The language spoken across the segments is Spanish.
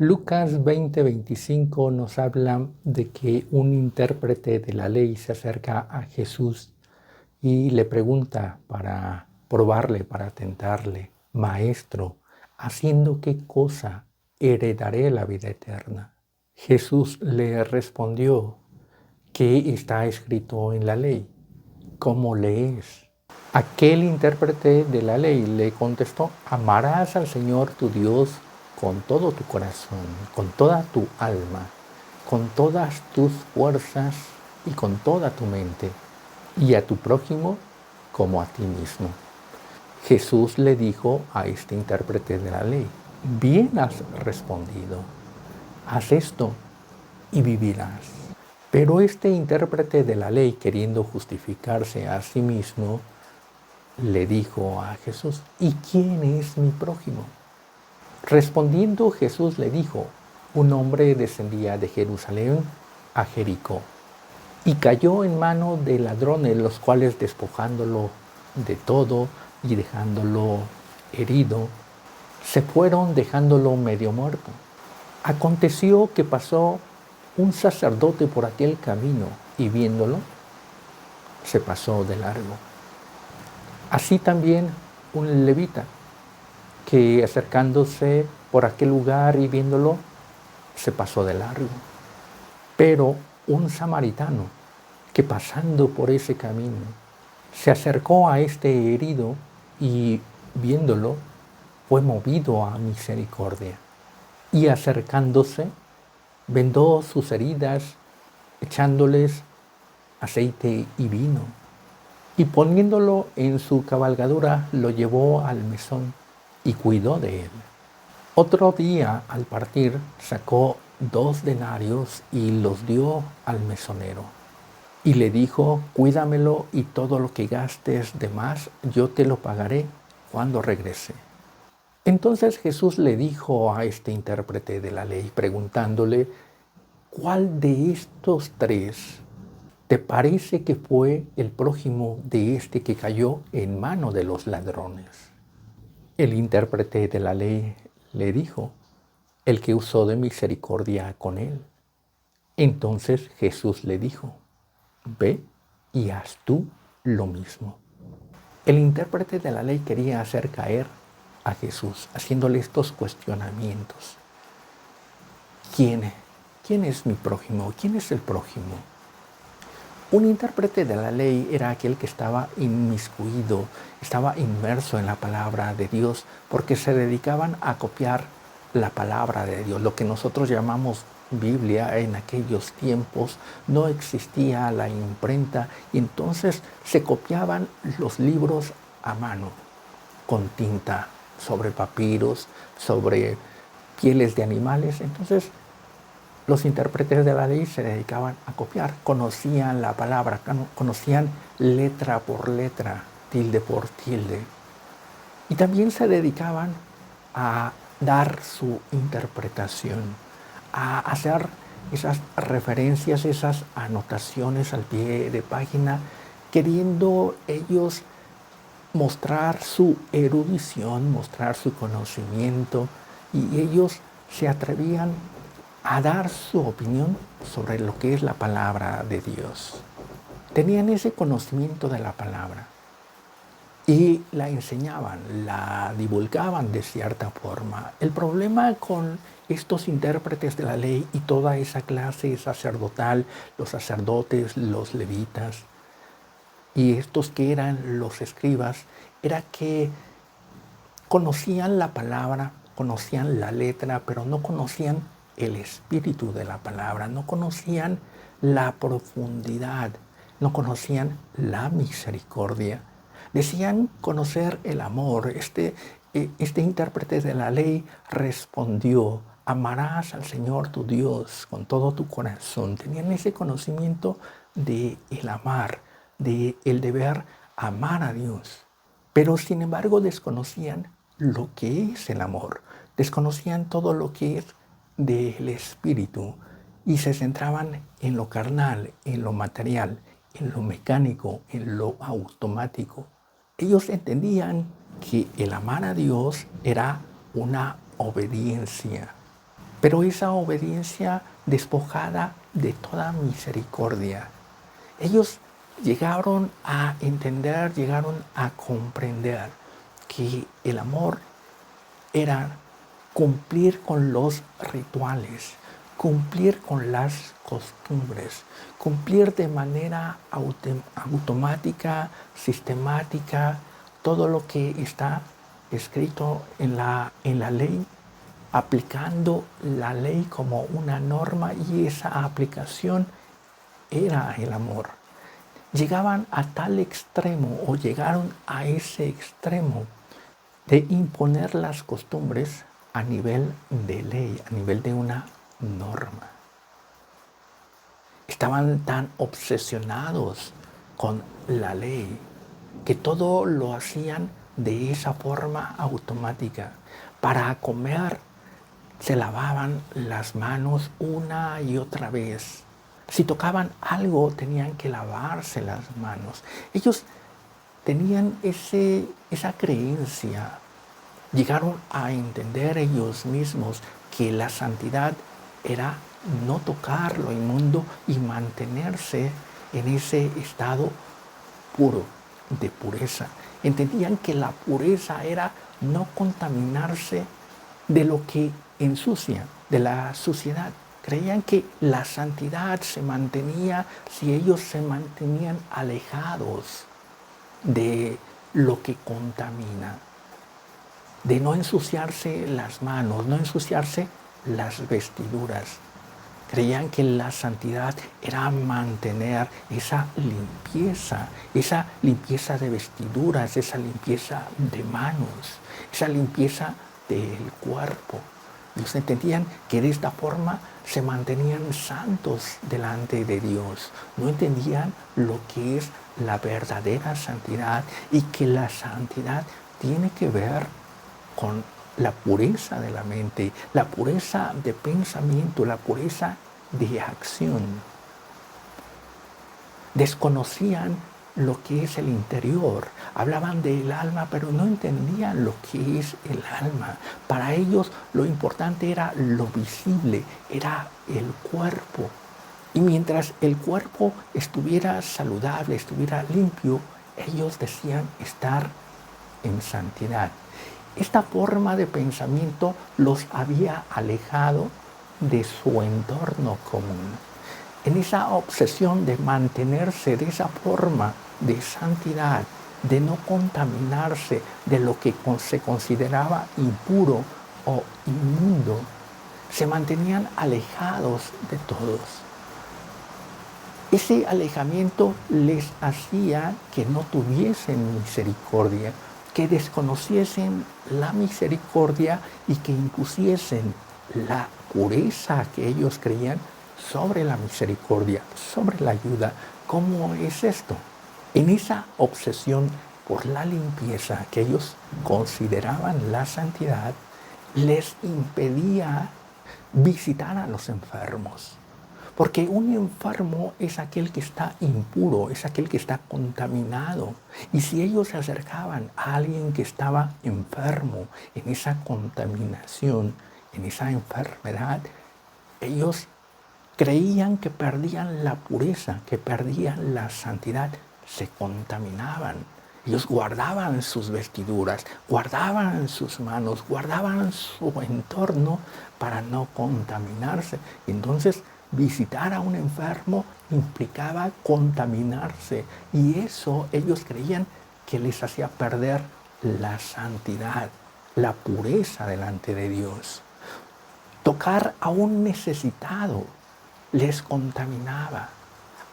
Lucas 20:25 nos habla de que un intérprete de la ley se acerca a Jesús y le pregunta para probarle, para tentarle: Maestro, ¿haciendo qué cosa heredaré la vida eterna? Jesús le respondió: ¿qué está escrito en la ley? ¿Cómo lees? Aquel intérprete de la ley le contestó: amarás al Señor tu Dios con todo tu corazón, con toda tu alma, con todas tus fuerzas y con toda tu mente, y a tu prójimo como a ti mismo. Jesús le dijo a este intérprete de la ley: bien has respondido, haz esto y vivirás. Pero este intérprete de la ley, queriendo justificarse a sí mismo, le dijo a Jesús: ¿y quién es mi prójimo? Respondiendo, Jesús le dijo: un hombre descendía de Jerusalén a Jericó y cayó en manos de ladrones, los cuales, despojándolo de todo y dejándolo herido, se fueron dejándolo medio muerto. Aconteció que pasó un sacerdote por aquel camino y viéndolo, se pasó de largo. Así también un levita, que acercándose por aquel lugar y viéndolo, se pasó de largo. Pero un samaritano, que pasando por ese camino, se acercó a este herido y viéndolo, fue movido a misericordia. Y acercándose, vendó sus heridas, echándoles aceite y vino. Y poniéndolo en su cabalgadura, lo llevó al mesón y cuidó de él. Otro día, al partir, sacó 2 denarios y los dio al mesonero. Y le dijo: cuídamelo y todo lo que gastes de más, yo te lo pagaré cuando regrese. Entonces Jesús le dijo a este intérprete de la ley, preguntándole: ¿cuál de estos 3 te parece que fue el prójimo de este que cayó en mano de los ladrones? El intérprete de la ley le dijo: el que usó de misericordia con él. Entonces Jesús le dijo: ve y haz tú lo mismo. El intérprete de la ley quería hacer caer a Jesús, haciéndole estos cuestionamientos. ¿Quién es mi prójimo? ¿Quién es el prójimo? Un intérprete de la ley era aquel que estaba inmiscuido, estaba inmerso en la palabra de Dios, porque se dedicaban a copiar la palabra de Dios. Lo que nosotros llamamos Biblia, en aquellos tiempos no existía la imprenta y entonces se copiaban los libros a mano, con tinta, sobre papiros, sobre pieles de animales. Entonces los intérpretes de la ley se dedicaban a copiar, conocían la palabra, conocían letra por letra, tilde por tilde. Y también se dedicaban a dar su interpretación, a hacer esas referencias, esas anotaciones al pie de página, queriendo ellos mostrar su erudición, mostrar su conocimiento, y ellos se atrevían a dar su opinión sobre lo que es la palabra de Dios. Tenían ese conocimiento de la palabra y la enseñaban, la divulgaban de cierta forma. El problema con estos intérpretes de la ley y toda esa clase sacerdotal, los sacerdotes, los levitas y estos que eran los escribas, era que conocían la palabra, conocían la letra, pero no conocían el espíritu de la palabra, no conocían la profundidad, no conocían la misericordia. Decían conocer el amor. Este intérprete de la ley respondió: amarás al Señor tu Dios con todo tu corazón. Tenían ese conocimiento de el amar, de el deber amar a Dios. Pero sin embargo desconocían lo que es el amor, desconocían todo lo que es del espíritu y se centraban en lo carnal, en lo material, en lo mecánico, en lo automático. Ellos entendían que el amar a Dios era una obediencia, pero esa obediencia despojada de toda misericordia. Ellos llegaron a entender, llegaron a comprender que el amor era cumplir con los rituales, cumplir con las costumbres, cumplir de manera automática, sistemática, todo lo que está escrito en la ley, aplicando la ley como una norma, y esa aplicación era el amor. Llegaban a tal extremo, o llegaron a ese extremo, de imponer las costumbres a nivel de ley, a nivel de una norma. Estaban tan obsesionados con la ley que todo lo hacían de esa forma automática. Para comer se lavaban las manos una y otra vez. Si tocaban algo tenían que lavarse las manos. Ellos tenían esa creencia. Llegaron a entender ellos mismos que la santidad era no tocar lo inmundo y mantenerse en ese estado puro, de pureza. Entendían que la pureza era no contaminarse de lo que ensucia, de la suciedad. Creían que la santidad se mantenía si ellos se mantenían alejados de lo que contamina, de no ensuciarse las manos, no ensuciarse las vestiduras. Creían que la santidad era mantener esa limpieza de vestiduras, esa limpieza de manos, esa limpieza del cuerpo. Ellos entendían que de esta forma se mantenían santos delante de Dios. No entendían lo que es la verdadera santidad, y que la santidad tiene que ver con la pureza de la mente, la pureza de pensamiento, la pureza de acción. Desconocían lo que es el interior. Hablaban del alma, pero no entendían lo que es el alma. Para ellos lo importante era lo visible, era el cuerpo. Y mientras el cuerpo estuviera saludable, estuviera limpio, ellos decían estar en santidad. Esta forma de pensamiento los había alejado de su entorno común. En esa obsesión de mantenerse de esa forma de santidad, de no contaminarse de lo que se consideraba impuro o inmundo, se mantenían alejados de todos. Ese alejamiento les hacía que no tuviesen misericordia, que desconociesen la misericordia y que impusiesen la pureza que ellos creían sobre la misericordia, sobre la ayuda. ¿Cómo es esto? En esa obsesión por la limpieza que ellos consideraban la santidad, les impedía visitar a los enfermos. Porque un enfermo es aquel que está impuro, es aquel que está contaminado. Y si ellos se acercaban a alguien que estaba enfermo, en esa contaminación, en esa enfermedad, ellos creían que perdían la pureza, que perdían la santidad, se contaminaban. Ellos guardaban sus vestiduras, guardaban sus manos, guardaban su entorno para no contaminarse. Entonces, visitar a un enfermo implicaba contaminarse, y eso ellos creían que les hacía perder la santidad, la pureza delante de Dios. Tocar a un necesitado les contaminaba.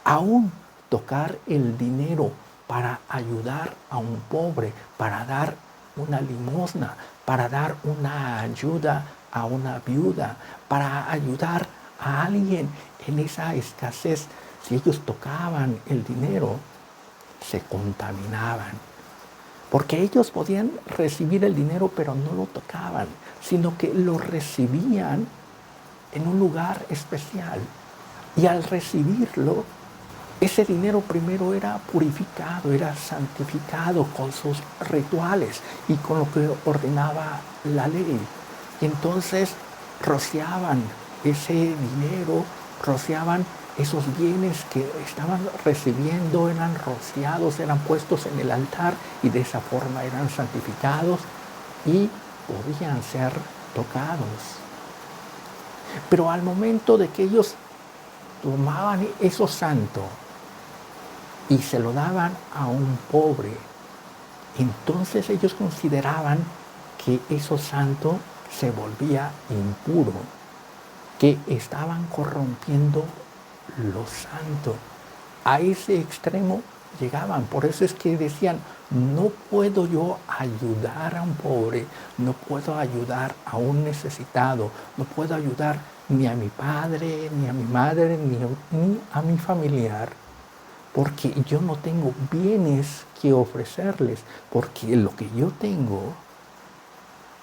Aún tocar el dinero para ayudar a un pobre, para dar una limosna, para dar una ayuda a una viuda, para ayudar a alguien en esa escasez. Si ellos tocaban el dinero, se contaminaban. Porque ellos podían recibir el dinero, pero no lo tocaban, sino que lo recibían en un lugar especial. Y al recibirlo, ese dinero primero era purificado, era santificado con sus rituales y con lo que ordenaba la ley. Y entonces rociaban ese dinero, rociaban esos bienes que estaban recibiendo, eran rociados, eran puestos en el altar y de esa forma eran santificados y podían ser tocados. Pero al momento de que ellos tomaban eso santo y se lo daban a un pobre, entonces ellos consideraban que eso santo se volvía impuro, que estaban corrompiendo lo santo. A ese extremo llegaban. Por eso es que decían, no puedo yo ayudar a un pobre, no puedo ayudar a un necesitado, no puedo ayudar ni a mi padre, ni a mi madre, ni a mi familiar, porque yo no tengo bienes que ofrecerles, porque lo que yo tengo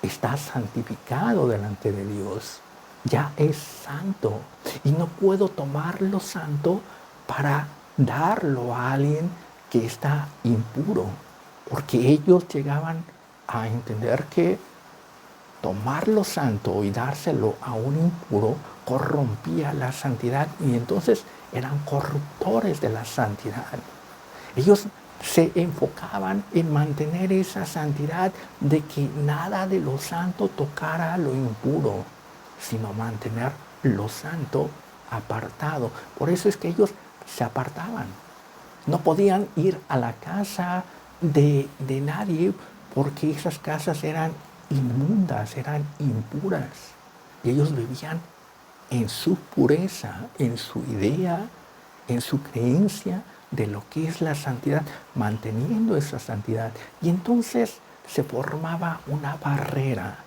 está santificado delante de Dios, ya es santo, y no puedo tomar lo santo para darlo a alguien que está impuro, porque ellos llegaban a entender que tomar lo santo y dárselo a un impuro corrompía la santidad y entonces eran corruptores de la santidad. Ellos se enfocaban en mantener esa santidad de que nada de lo santo tocara lo impuro, sino mantener lo santo apartado. Por eso es que ellos se apartaban. No podían ir a la casa de nadie porque esas casas eran inmundas, eran impuras. Y ellos vivían en su pureza, en su idea, en su creencia de lo que es la santidad, manteniendo esa santidad. Y entonces se formaba una barrera,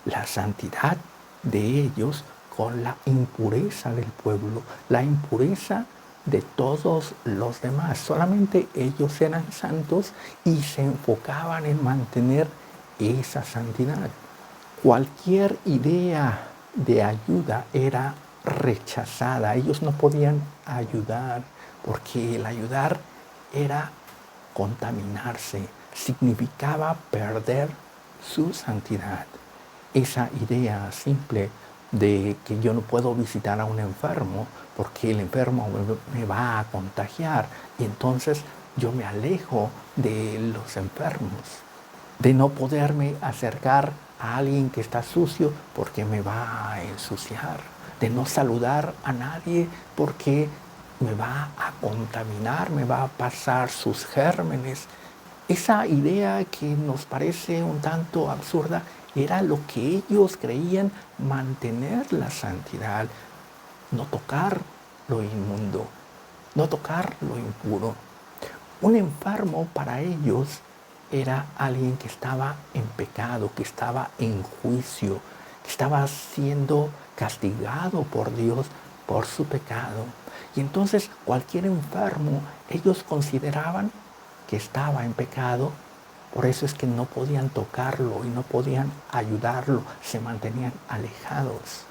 la santidad de ellos con la impureza del pueblo, la impureza de todos los demás. Solamente ellos eran santos y se enfocaban en mantener esa santidad. Cualquier idea de ayuda era rechazada. Ellos no podían ayudar porque el ayudar era contaminarse, significaba perder su santidad. Esa idea simple de que yo no puedo visitar a un enfermo porque el enfermo me va a contagiar y entonces yo me alejo de los enfermos, de no poderme acercar a alguien que está sucio porque me va a ensuciar, de no saludar a nadie porque me va a contaminar, me va a pasar sus gérmenes. Esa idea que nos parece un tanto absurda era lo que ellos creían mantener la santidad, no tocar lo inmundo, no tocar lo impuro. Un enfermo para ellos era alguien que estaba en pecado, que estaba en juicio, que estaba siendo castigado por Dios por su pecado. Y entonces cualquier enfermo ellos consideraban que estaba en pecado, por eso es que no podían tocarlo y no podían ayudarlo, se mantenían alejados.